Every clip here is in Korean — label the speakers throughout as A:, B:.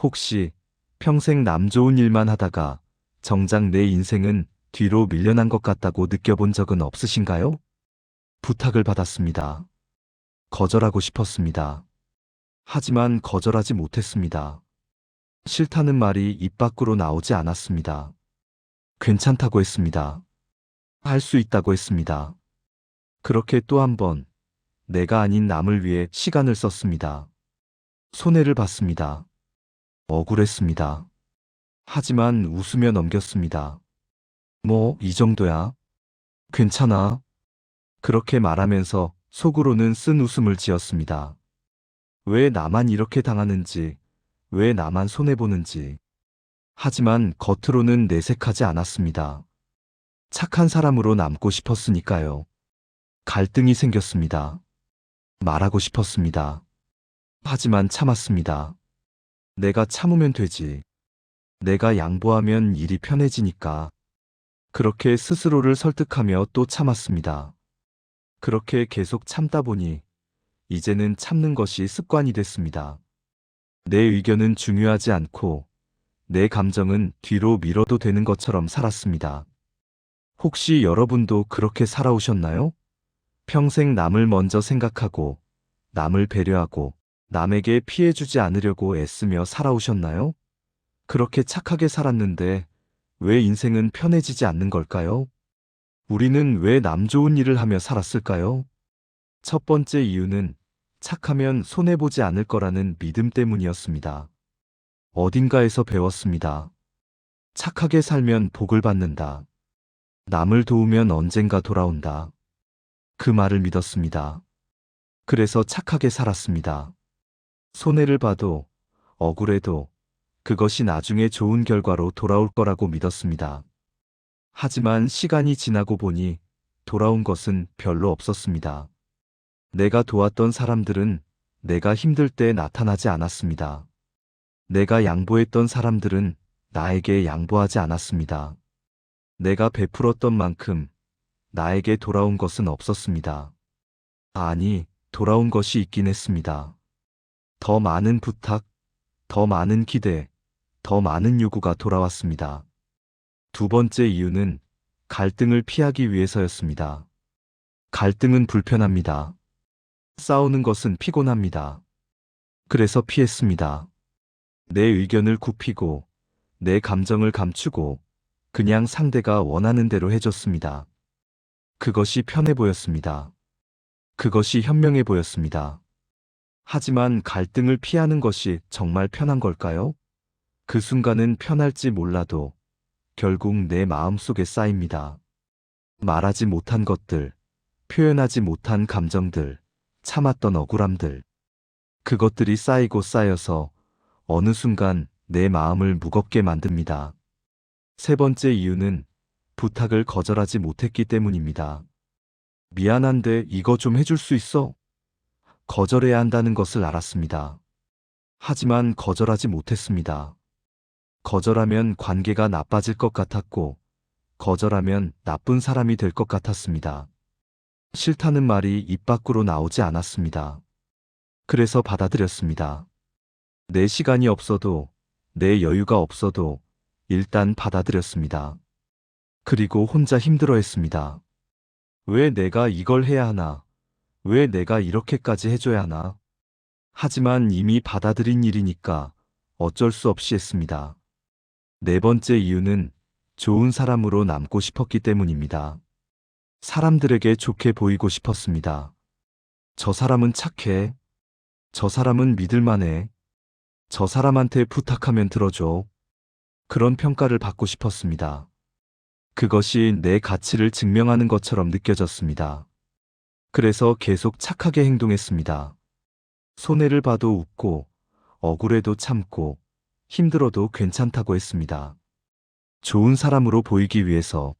A: 혹시 평생 남 좋은 일만 하다가 정작 내 인생은 뒤로 밀려난 것 같다고 느껴본 적은 없으신가요? 부탁을 받았습니다. 거절하고 싶었습니다. 하지만 거절하지 못했습니다. 싫다는 말이 입 밖으로 나오지 않았습니다. 괜찮다고 했습니다. 할 수 있다고 했습니다. 그렇게 또 한 번 내가 아닌 남을 위해 시간을 썼습니다. 손해를 봤습니다. 억울했습니다. 하지만 웃으며 넘겼습니다. 뭐, 이 정도야. 괜찮아. 그렇게 말하면서 속으로는 쓴 웃음을 지었습니다. 왜 나만 이렇게 당하는지, 왜 나만 손해보는지. 하지만 겉으로는 내색하지 않았습니다. 착한 사람으로 남고 싶었으니까요. 갈등이 생겼습니다. 말하고 싶었습니다. 하지만 참았습니다. 내가 참으면 되지. 내가 양보하면 일이 편해지니까. 그렇게 스스로를 설득하며 또 참았습니다. 그렇게 계속 참다 보니 이제는 참는 것이 습관이 됐습니다. 내 의견은 중요하지 않고 내 감정은 뒤로 미뤄도 되는 것처럼 살았습니다. 혹시 여러분도 그렇게 살아오셨나요? 평생 남을 먼저 생각하고 남을 배려하고 남에게 피해 주지 않으려고 애쓰며 살아오셨나요? 그렇게 착하게 살았는데 왜 인생은 편해지지 않는 걸까요? 우리는 왜 남 좋은 일을 하며 살았을까요? 첫 번째 이유는 착하면 손해보지 않을 거라는 믿음 때문이었습니다. 어딘가에서 배웠습니다. 착하게 살면 복을 받는다. 남을 도우면 언젠가 돌아온다. 그 말을 믿었습니다. 그래서 착하게 살았습니다. 손해를 봐도 억울해도 그것이 나중에 좋은 결과로 돌아올 거라고 믿었습니다. 하지만 시간이 지나고 보니 돌아온 것은 별로 없었습니다. 내가 도왔던 사람들은 내가 힘들 때 나타나지 않았습니다. 내가 양보했던 사람들은 나에게 양보하지 않았습니다. 내가 베풀었던 만큼 나에게 돌아온 것은 없었습니다. 아니, 돌아온 것이 있긴 했습니다. 더 많은 부탁, 더 많은 기대, 더 많은 요구가 돌아왔습니다. 두 번째 이유는 갈등을 피하기 위해서였습니다. 갈등은 불편합니다. 싸우는 것은 피곤합니다. 그래서 피했습니다. 내 의견을 굽히고 내 감정을 감추고 그냥 상대가 원하는 대로 해줬습니다. 그것이 편해 보였습니다. 그것이 현명해 보였습니다. 하지만 갈등을 피하는 것이 정말 편한 걸까요? 그 순간은 편할지 몰라도 결국 내 마음속에 쌓입니다. 말하지 못한 것들, 표현하지 못한 감정들, 참았던 억울함들. 그것들이 쌓이고 쌓여서 어느 순간 내 마음을 무겁게 만듭니다. 세 번째 이유는 부탁을 거절하지 못했기 때문입니다. 미안한데 이거 좀 해줄 수 있어? 거절해야 한다는 것을 알았습니다. 하지만 거절하지 못했습니다. 거절하면 관계가 나빠질 것 같았고, 거절하면 나쁜 사람이 될 것 같았습니다. 싫다는 말이 입 밖으로 나오지 않았습니다. 그래서 받아들였습니다. 내 시간이 없어도, 내 여유가 없어도 일단 받아들였습니다. 그리고 혼자 힘들어했습니다. 왜 내가 이걸 해야 하나? 왜 내가 이렇게까지 해줘야 하나? 하지만 이미 받아들인 일이니까 어쩔 수 없이 했습니다. 네 번째 이유는 좋은 사람으로 남고 싶었기 때문입니다. 사람들에게 좋게 보이고 싶었습니다. 저 사람은 착해. 저 사람은 믿을만해. 저 사람한테 부탁하면 들어줘. 그런 평가를 받고 싶었습니다. 그것이 내 가치를 증명하는 것처럼 느껴졌습니다. 그래서 계속 착하게 행동했습니다. 손해를 봐도 웃고, 억울해도 참고, 힘들어도 괜찮다고 했습니다. 좋은 사람으로 보이기 위해서.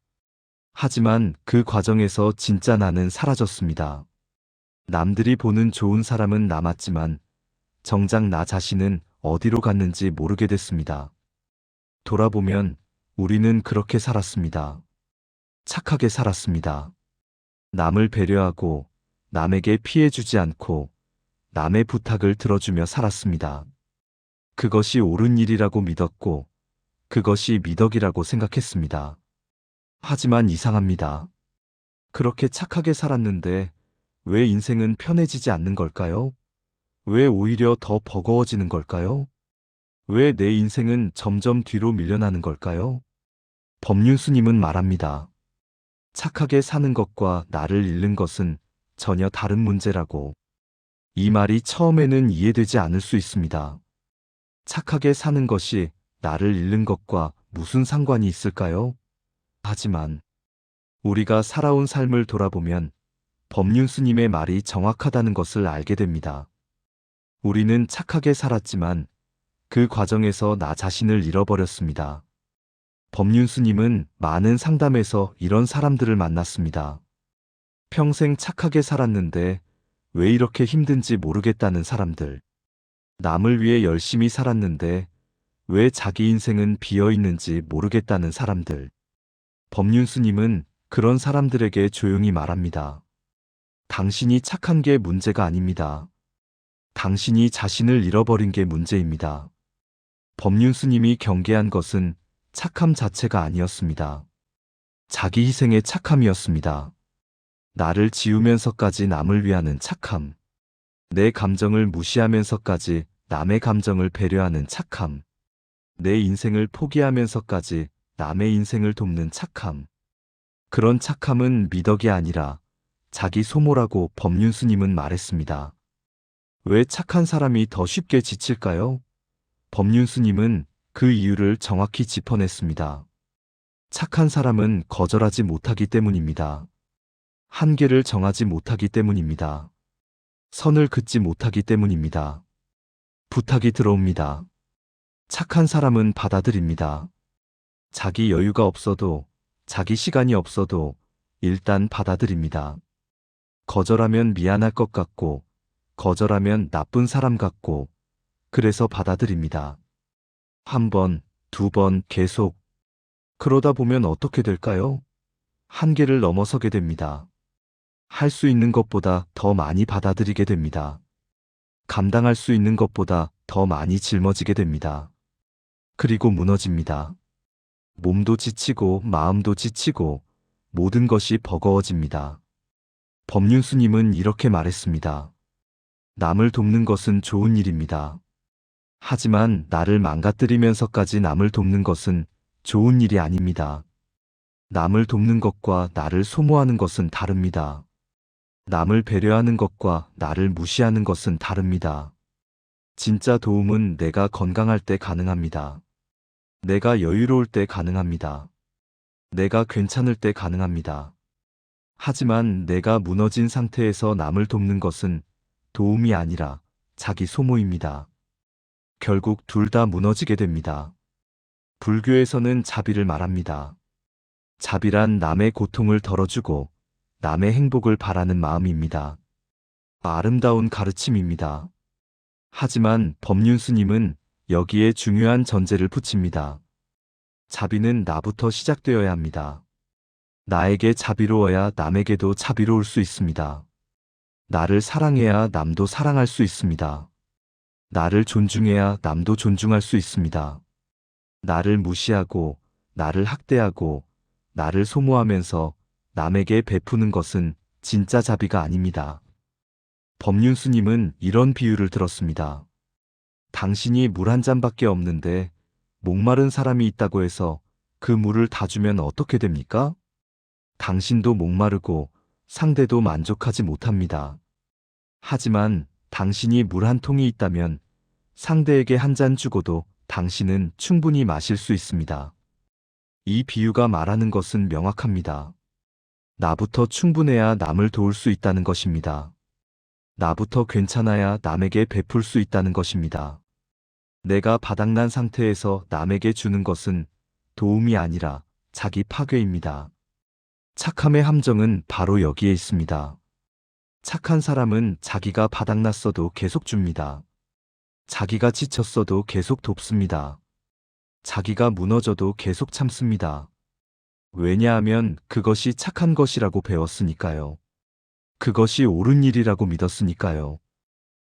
A: 하지만 그 과정에서 진짜 나는 사라졌습니다. 남들이 보는 좋은 사람은 남았지만 정작 나 자신은 어디로 갔는지 모르게 됐습니다. 돌아보면 우리는 그렇게 살았습니다. 착하게 살았습니다. 남을 배려하고 남에게 피해 주지 않고 남의 부탁을 들어주며 살았습니다. 그것이 옳은 일이라고 믿었고, 그것이 미덕이라고 생각했습니다. 하지만 이상합니다. 그렇게 착하게 살았는데 왜 인생은 편해지지 않는 걸까요? 왜 오히려 더 버거워지는 걸까요? 왜 내 인생은 점점 뒤로 밀려나는 걸까요? 법륜스님은 말합니다. 착하게 사는 것과 나를 잃는 것은 전혀 다른 문제라고. 이 말이 처음에는 이해되지 않을 수 있습니다. 착하게 사는 것이 나를 잃는 것과 무슨 상관이 있을까요? 하지만 우리가 살아온 삶을 돌아보면 법륜스님의 말이 정확하다는 것을 알게 됩니다. 우리는 착하게 살았지만 그 과정에서 나 자신을 잃어버렸습니다. 법륜스님은 많은 상담에서 이런 사람들을 만났습니다. 평생 착하게 살았는데 왜 이렇게 힘든지 모르겠다는 사람들. 남을 위해 열심히 살았는데 왜 자기 인생은 비어 있는지 모르겠다는 사람들. 법륜스님은 그런 사람들에게 조용히 말합니다. 당신이 착한 게 문제가 아닙니다. 당신이 자신을 잃어버린 게 문제입니다. 법륜스님이 경계한 것은 착함 자체가 아니었습니다. 자기 희생의 착함이었습니다. 나를 지우면서까지 남을 위하는 착함. 내 감정을 무시하면서까지 남의 감정을 배려하는 착함. 내 인생을 포기하면서까지 남의 인생을 돕는 착함. 그런 착함은 미덕이 아니라 자기 소모라고 법륜스님은 말했습니다. 왜 착한 사람이 더 쉽게 지칠까요? 법륜스님은 그 이유를 정확히 짚어냈습니다. 착한 사람은 거절하지 못하기 때문입니다. 한계를 정하지 못하기 때문입니다. 선을 긋지 못하기 때문입니다. 부탁이 들어옵니다. 착한 사람은 받아들입니다. 자기 여유가 없어도, 자기 시간이 없어도 일단 받아들입니다. 거절하면 미안할 것 같고, 거절하면 나쁜 사람 같고, 그래서 받아들입니다. 한 번, 두 번 계속. 그러다 보면 어떻게 될까요? 한계를 넘어서게 됩니다. 할 수 있는 것보다 더 많이 받아들이게 됩니다. 감당할 수 있는 것보다 더 많이 짊어지게 됩니다. 그리고 무너집니다. 몸도 지치고 마음도 지치고 모든 것이 버거워집니다. 법륜스님은 이렇게 말했습니다. 남을 돕는 것은 좋은 일입니다. 하지만 나를 망가뜨리면서까지 남을 돕는 것은 좋은 일이 아닙니다. 남을 돕는 것과 나를 소모하는 것은 다릅니다. 남을 배려하는 것과 나를 무시하는 것은 다릅니다. 진짜 도움은 내가 건강할 때 가능합니다. 내가 여유로울 때 가능합니다. 내가 괜찮을 때 가능합니다. 하지만 내가 무너진 상태에서 남을 돕는 것은 도움이 아니라 자기 소모입니다. 결국 둘 다 무너지게 됩니다. 불교에서는 자비를 말합니다. 자비란 남의 고통을 덜어주고 남의 행복을 바라는 마음입니다. 아름다운 가르침입니다. 하지만 법륜스님은 여기에 중요한 전제를 붙입니다. 자비는 나부터 시작되어야 합니다. 나에게 자비로워야 남에게도 자비로울 수 있습니다. 나를 사랑해야 남도 사랑할 수 있습니다. 나를 존중해야 남도 존중할 수 있습니다. 나를 무시하고, 나를 학대하고, 나를 소모하면서 남에게 베푸는 것은 진짜 자비가 아닙니다. 법륜스님은 이런 비유를 들었습니다. 당신이 물 한 잔밖에 없는데 목마른 사람이 있다고 해서 그 물을 다 주면 어떻게 됩니까? 당신도 목마르고 상대도 만족하지 못합니다. 하지만 당신이 물 한 통이 있다면 상대에게 한 잔 주고도 당신은 충분히 마실 수 있습니다. 이 비유가 말하는 것은 명확합니다. 나부터 충분해야 남을 도울 수 있다는 것입니다. 나부터 괜찮아야 남에게 베풀 수 있다는 것입니다. 내가 바닥난 상태에서 남에게 주는 것은 도움이 아니라 자기 파괴입니다. 착함의 함정은 바로 여기에 있습니다. 착한 사람은 자기가 바닥났어도 계속 줍니다. 자기가 지쳤어도 계속 돕습니다. 자기가 무너져도 계속 참습니다. 왜냐하면 그것이 착한 것이라고 배웠으니까요. 그것이 옳은 일이라고 믿었으니까요.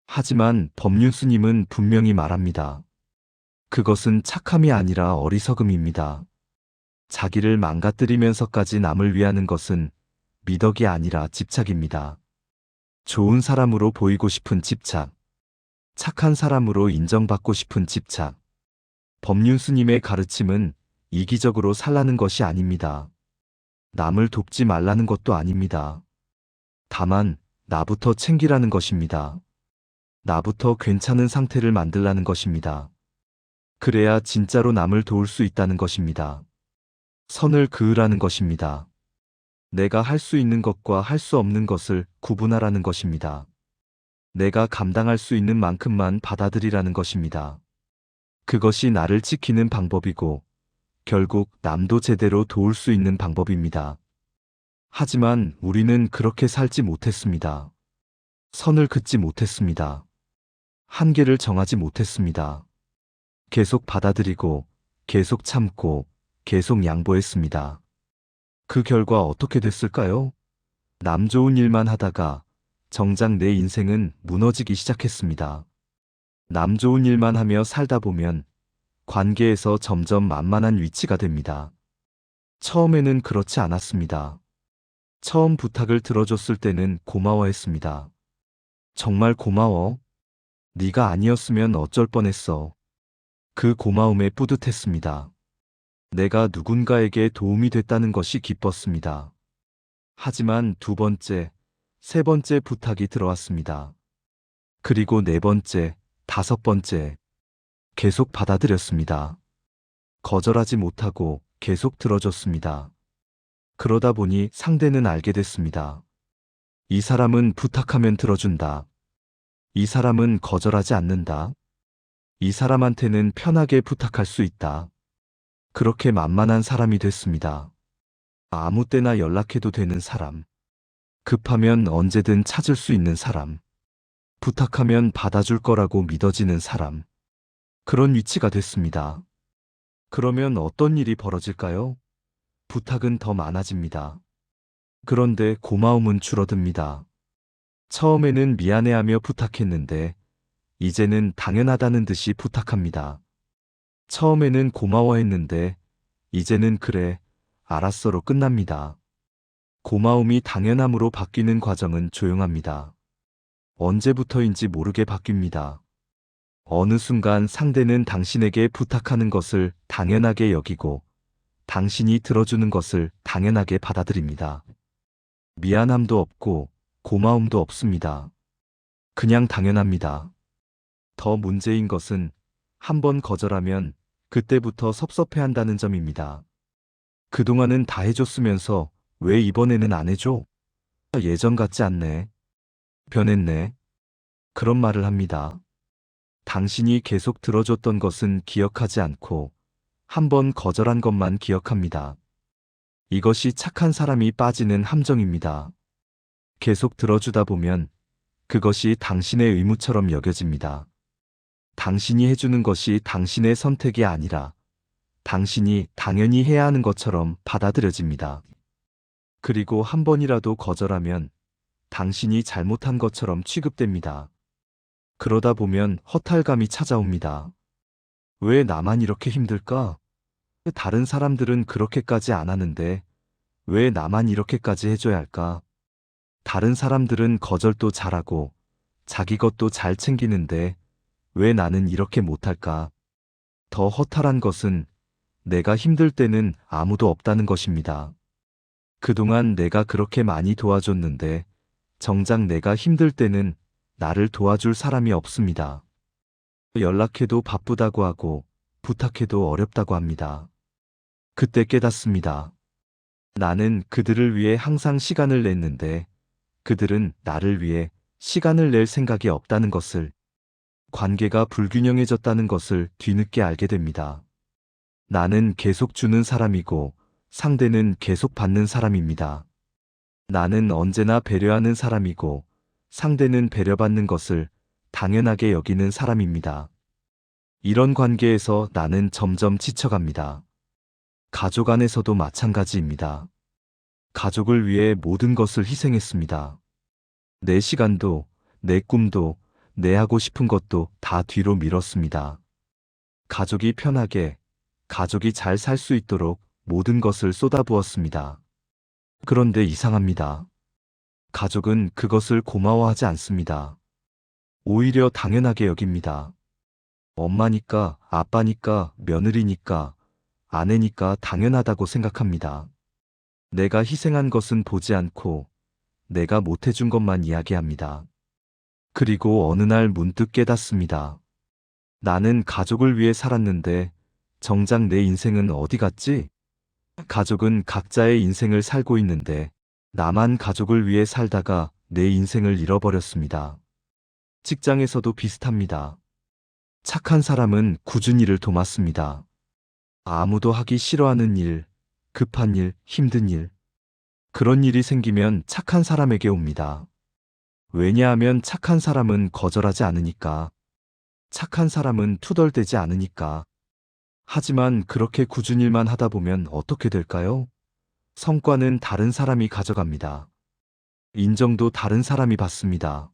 A: 하지만 법륜스님은 분명히 말합니다. 그것은 착함이 아니라 어리석음입니다. 자기를 망가뜨리면서까지 남을 위하는 것은 미덕이 아니라 집착입니다. 좋은 사람으로 보이고 싶은 집착, 착한 사람으로 인정받고 싶은 집착. 법륜스님의 가르침은 이기적으로 살라는 것이 아닙니다. 남을 돕지 말라는 것도 아닙니다. 다만 나부터 챙기라는 것입니다. 나부터 괜찮은 상태를 만들라는 것입니다. 그래야 진짜로 남을 도울 수 있다는 것입니다. 선을 그으라는 것입니다. 내가 할 수 있는 것과 할 수 없는 것을 구분하라는 것입니다. 내가 감당할 수 있는 만큼만 받아들이라는 것입니다. 그것이 나를 지키는 방법이고 결국 남도 제대로 도울 수 있는 방법입니다. 하지만 우리는 그렇게 살지 못했습니다. 선을 긋지 못했습니다. 한계를 정하지 못했습니다. 계속 받아들이고 계속 참고 계속 양보했습니다. 그 결과 어떻게 됐을까요? 남 좋은 일만 하다가 정작 내 인생은 무너지기 시작했습니다. 남 좋은 일만 하며 살다 보면 관계에서 점점 만만한 위치가 됩니다. 처음에는 그렇지 않았습니다. 처음 부탁을 들어줬을 때는 고마워했습니다. 정말 고마워. 네가 아니었으면 어쩔 뻔했어. 그 고마움에 뿌듯했습니다. 내가 누군가에게 도움이 됐다는 것이 기뻤습니다. 하지만 두 번째, 세 번째 부탁이 들어왔습니다. 그리고 네 번째, 다섯 번째. 계속 받아들였습니다. 거절하지 못하고 계속 들어줬습니다. 그러다 보니 상대는 알게 됐습니다. 이 사람은 부탁하면 들어준다. 이 사람은 거절하지 않는다. 이 사람한테는 편하게 부탁할 수 있다. 그렇게 만만한 사람이 됐습니다. 아무 때나 연락해도 되는 사람. 급하면 언제든 찾을 수 있는 사람. 부탁하면 받아줄 거라고 믿어지는 사람. 그런 위치가 됐습니다. 그러면 어떤 일이 벌어질까요? 부탁은 더 많아집니다. 그런데 고마움은 줄어듭니다. 처음에는 미안해하며 부탁했는데 이제는 당연하다는 듯이 부탁합니다. 처음에는 고마워했는데 이제는 그래, 알았어로 끝납니다. 고마움이 당연함으로 바뀌는 과정은 조용합니다. 언제부터인지 모르게 바뀝니다. 어느 순간 상대는 당신에게 부탁하는 것을 당연하게 여기고 당신이 들어주는 것을 당연하게 받아들입니다. 미안함도 없고 고마움도 없습니다. 그냥 당연합니다. 더 문제인 것은 한번 거절하면 그때부터 섭섭해한다는 점입니다. 그동안은 다 해줬으면서 왜 이번에는 안 해줘? 예전 같지 않네. 변했네. 그런 말을 합니다. 당신이 계속 들어줬던 것은 기억하지 않고 한번 거절한 것만 기억합니다. 이것이 착한 사람이 빠지는 함정입니다. 계속 들어주다 보면 그것이 당신의 의무처럼 여겨집니다. 당신이 해주는 것이 당신의 선택이 아니라 당신이 당연히 해야 하는 것처럼 받아들여집니다. 그리고 한 번이라도 거절하면 당신이 잘못한 것처럼 취급됩니다. 그러다 보면 허탈감이 찾아옵니다. 왜 나만 이렇게 힘들까? 다른 사람들은 그렇게까지 안 하는데 왜 나만 이렇게까지 해줘야 할까? 다른 사람들은 거절도 잘하고 자기 것도 잘 챙기는데 왜 나는 이렇게 못할까? 더 허탈한 것은 내가 힘들 때는 아무도 없다는 것입니다. 그동안 내가 그렇게 많이 도와줬는데 정작 내가 힘들 때는 나를 도와줄 사람이 없습니다. 연락해도 바쁘다고 하고 부탁해도 어렵다고 합니다. 그때 깨닫습니다. 나는 그들을 위해 항상 시간을 냈는데 그들은 나를 위해 시간을 낼 생각이 없다는 것을, 관계가 불균형해졌다는 것을 뒤늦게 알게 됩니다. 나는 계속 주는 사람이고 상대는 계속 받는 사람입니다. 나는 언제나 배려하는 사람이고 상대는 배려받는 것을 당연하게 여기는 사람입니다. 이런 관계에서 나는 점점 지쳐갑니다. 가족 안에서도 마찬가지입니다. 가족을 위해 모든 것을 희생했습니다. 내 시간도, 내 꿈도, 내 하고 싶은 것도 다 뒤로 밀었습니다. 가족이 편하게, 가족이 잘 살 수 있도록 모든 것을 쏟아부었습니다. 그런데 이상합니다. 가족은 그것을 고마워하지 않습니다. 오히려 당연하게 여깁니다. 엄마니까, 아빠니까, 며느리니까, 아내니까 당연하다고 생각합니다. 내가 희생한 것은 보지 않고 내가 못해준 것만 이야기합니다. 그리고 어느 날 문득 깨닫습니다. 나는 가족을 위해 살았는데 정작 내 인생은 어디 갔지? 가족은 각자의 인생을 살고 있는데 나만 가족을 위해 살다가 내 인생을 잃어버렸습니다. 직장에서도 비슷합니다. 착한 사람은 꾸준히 일을 도맡습니다. 아무도 하기 싫어하는 일, 급한 일, 힘든 일. 그런 일이 생기면 착한 사람에게 옵니다. 왜냐하면 착한 사람은 거절하지 않으니까. 착한 사람은 투덜대지 않으니까. 하지만 그렇게 꾸준 일만 하다 보면 어떻게 될까요? 성과는 다른 사람이 가져갑니다. 인정도 다른 사람이 받습니다.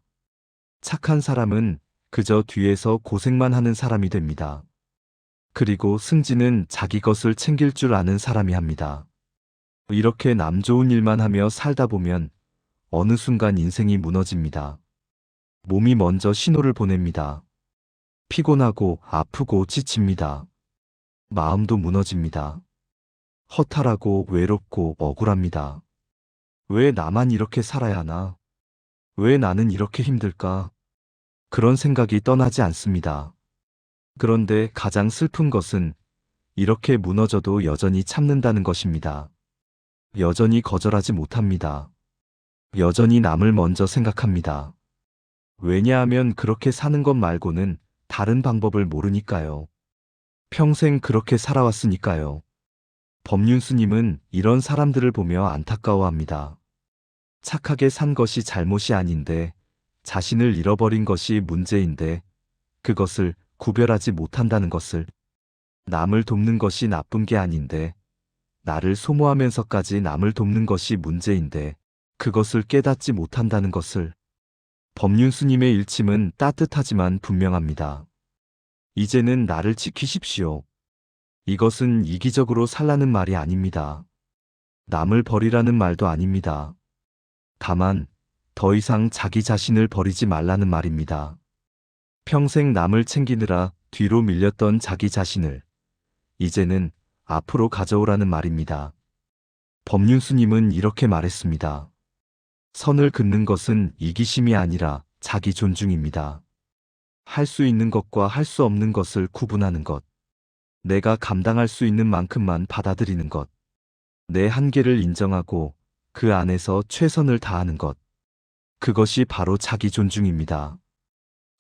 A: 착한 사람은 그저 뒤에서 고생만 하는 사람이 됩니다. 그리고 승진은 자기 것을 챙길 줄 아는 사람이 합니다. 이렇게 남 좋은 일만 하며 살다 보면 어느 순간 인생이 무너집니다. 몸이 먼저 신호를 보냅니다. 피곤하고 아프고 지칩니다. 마음도 무너집니다. 허탈하고 외롭고 억울합니다. 왜 나만 이렇게 살아야 하나? 왜 나는 이렇게 힘들까? 그런 생각이 떠나지 않습니다. 그런데 가장 슬픈 것은 이렇게 무너져도 여전히 참는다는 것입니다. 여전히 거절하지 못합니다. 여전히 남을 먼저 생각합니다. 왜냐하면 그렇게 사는 것 말고는 다른 방법을 모르니까요. 평생 그렇게 살아왔으니까요. 법륜스님은 이런 사람들을 보며 안타까워합니다. 착하게 산 것이 잘못이 아닌데, 자신을 잃어버린 것이 문제인데, 그것을 구별하지 못한다는 것을, 남을 돕는 것이 나쁜 게 아닌데, 나를 소모하면서까지 남을 돕는 것이 문제인데, 그것을 깨닫지 못한다는 것을. 법륜스님의 일침은 따뜻하지만 분명합니다. 이제는 나를 지키십시오. 이것은 이기적으로 살라는 말이 아닙니다. 남을 버리라는 말도 아닙니다. 다만 더 이상 자기 자신을 버리지 말라는 말입니다. 평생 남을 챙기느라 뒤로 밀렸던 자기 자신을 이제는 앞으로 가져오라는 말입니다. 법륜스님은 이렇게 말했습니다. 선을 긋는 것은 이기심이 아니라 자기 존중입니다. 할 수 있는 것과 할 수 없는 것을 구분하는 것. 내가 감당할 수 있는 만큼만 받아들이는 것. 내 한계를 인정하고 그 안에서 최선을 다하는 것. 그것이 바로 자기 존중입니다.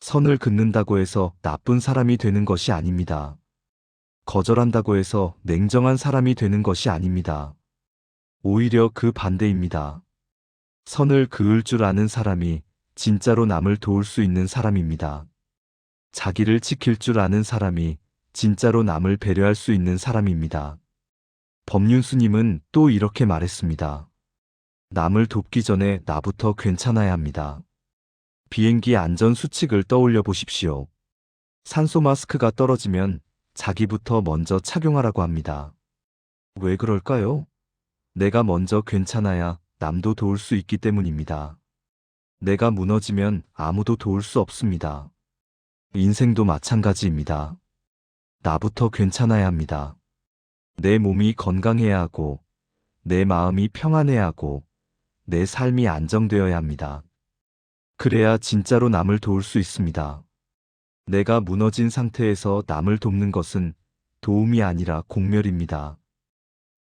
A: 선을 긋는다고 해서 나쁜 사람이 되는 것이 아닙니다. 거절한다고 해서 냉정한 사람이 되는 것이 아닙니다. 오히려 그 반대입니다. 선을 그을 줄 아는 사람이 진짜로 남을 도울 수 있는 사람입니다. 자기를 지킬 줄 아는 사람이 진짜로 남을 배려할 수 있는 사람입니다. 법륜스님은 또 이렇게 말했습니다. 남을 돕기 전에 나부터 괜찮아야 합니다. 비행기 안전 수칙을 떠올려 보십시오. 산소 마스크가 떨어지면 자기부터 먼저 착용하라고 합니다. 왜 그럴까요? 내가 먼저 괜찮아야 남도 도울 수 있기 때문입니다. 내가 무너지면 아무도 도울 수 없습니다. 인생도 마찬가지입니다. 나부터 괜찮아야 합니다. 내 몸이 건강해야 하고, 내 마음이 평안해야 하고, 내 삶이 안정되어야 합니다. 그래야 진짜로 남을 도울 수 있습니다. 내가 무너진 상태에서 남을 돕는 것은 도움이 아니라 공멸입니다.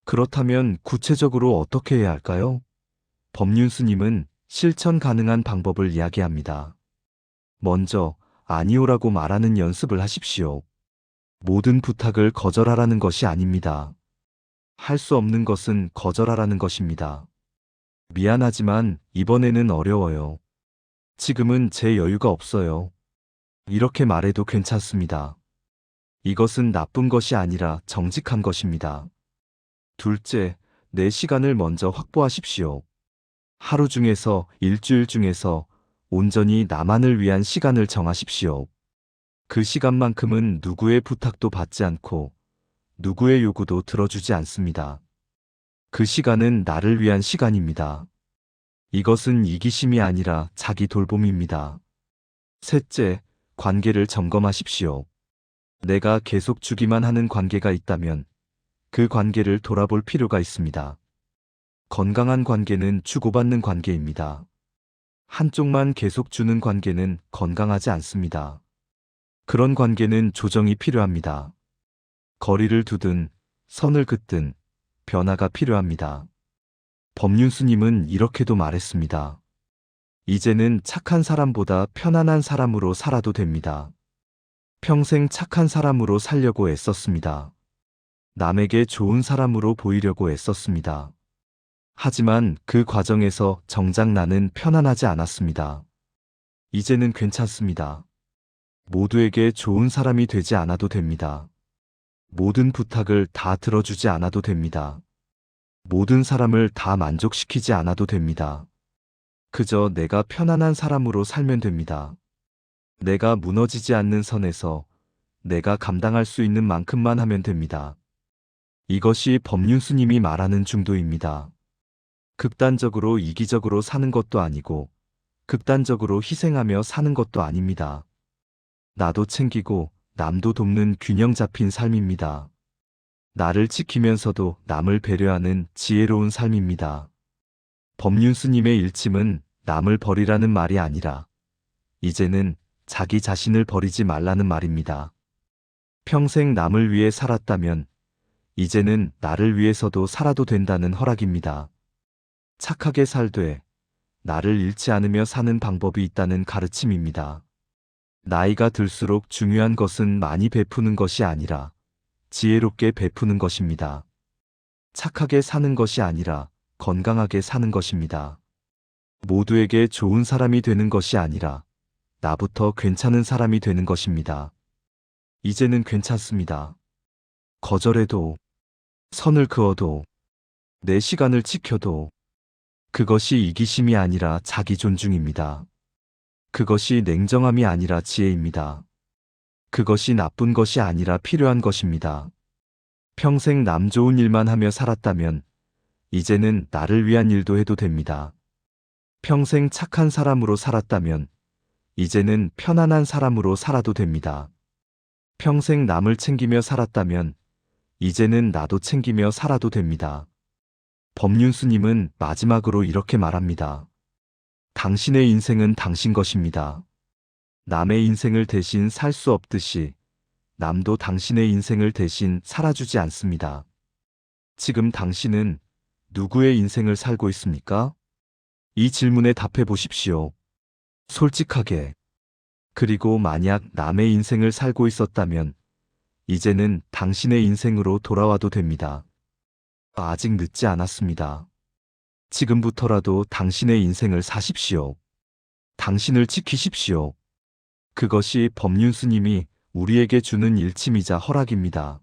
A: 그렇다면 구체적으로 어떻게 해야 할까요? 법륜스님은 실천 가능한 방법을 이야기합니다. 먼저 아니오라고 말하는 연습을 하십시오. 모든 부탁을 거절하라는 것이 아닙니다. 할 수 없는 것은 거절하라는 것입니다. 미안하지만 이번에는 어려워요. 지금은 제 여유가 없어요. 이렇게 말해도 괜찮습니다. 이것은 나쁜 것이 아니라 정직한 것입니다. 둘째, 내 시간을 먼저 확보하십시오. 하루 중에서 일주일 중에서 온전히 나만을 위한 시간을 정하십시오. 그 시간만큼은 누구의 부탁도 받지 않고 누구의 요구도 들어주지 않습니다. 그 시간은 나를 위한 시간입니다. 이것은 이기심이 아니라 자기 돌봄입니다. 셋째, 관계를 점검하십시오. 내가 계속 주기만 하는 관계가 있다면 그 관계를 돌아볼 필요가 있습니다. 건강한 관계는 주고받는 관계입니다. 한쪽만 계속 주는 관계는 건강하지 않습니다. 그런 관계는 조정이 필요합니다. 거리를 두든 선을 긋든 변화가 필요합니다. 법륜스님은 이렇게도 말했습니다. 이제는 착한 사람보다 편안한 사람으로 살아도 됩니다. 평생 착한 사람으로 살려고 애썼습니다. 남에게 좋은 사람으로 보이려고 애썼습니다. 하지만 그 과정에서 정작 나는 편안하지 않았습니다. 이제는 괜찮습니다. 모두에게 좋은 사람이 되지 않아도 됩니다. 모든 부탁을 다 들어주지 않아도 됩니다. 모든 사람을 다 만족시키지 않아도 됩니다. 그저 내가 편안한 사람으로 살면 됩니다. 내가 무너지지 않는 선에서 내가 감당할 수 있는 만큼만 하면 됩니다. 이것이 법륜스님이 말하는 중도입니다. 극단적으로 이기적으로 사는 것도 아니고 극단적으로 희생하며 사는 것도 아닙니다. 나도 챙기고 남도 돕는 균형 잡힌 삶입니다. 나를 지키면서도 남을 배려하는 지혜로운 삶입니다. 법륜스님의 일침은 남을 버리라는 말이 아니라 이제는 자기 자신을 버리지 말라는 말입니다. 평생 남을 위해 살았다면 이제는 나를 위해서도 살아도 된다는 허락입니다. 착하게 살되 나를 잃지 않으며 사는 방법이 있다는 가르침입니다. 나이가 들수록 중요한 것은 많이 베푸는 것이 아니라 지혜롭게 베푸는 것입니다. 착하게 사는 것이 아니라 건강하게 사는 것입니다. 모두에게 좋은 사람이 되는 것이 아니라 나부터 괜찮은 사람이 되는 것입니다. 이제는 괜찮습니다. 거절해도, 선을 그어도, 내 시간을 지켜도 그것이 이기심이 아니라 자기 존중입니다. 그것이 냉정함이 아니라 지혜입니다. 그것이 나쁜 것이 아니라 필요한 것입니다. 평생 남 좋은 일만 하며 살았다면 이제는 나를 위한 일도 해도 됩니다. 평생 착한 사람으로 살았다면 이제는 편안한 사람으로 살아도 됩니다. 평생 남을 챙기며 살았다면 이제는 나도 챙기며 살아도 됩니다. 법륜스님은 마지막으로 이렇게 말합니다. 당신의 인생은 당신 것입니다. 남의 인생을 대신 살 수 없듯이 남도 당신의 인생을 대신 살아주지 않습니다. 지금 당신은 누구의 인생을 살고 있습니까? 이 질문에 답해 보십시오. 솔직하게. 그리고 만약 남의 인생을 살고 있었다면 이제는 당신의 인생으로 돌아와도 됩니다. 아직 늦지 않았습니다. 지금부터라도 당신의 인생을 사십시오. 당신을 지키십시오. 그것이 법륜스님이 우리에게 주는 일침이자 허락입니다.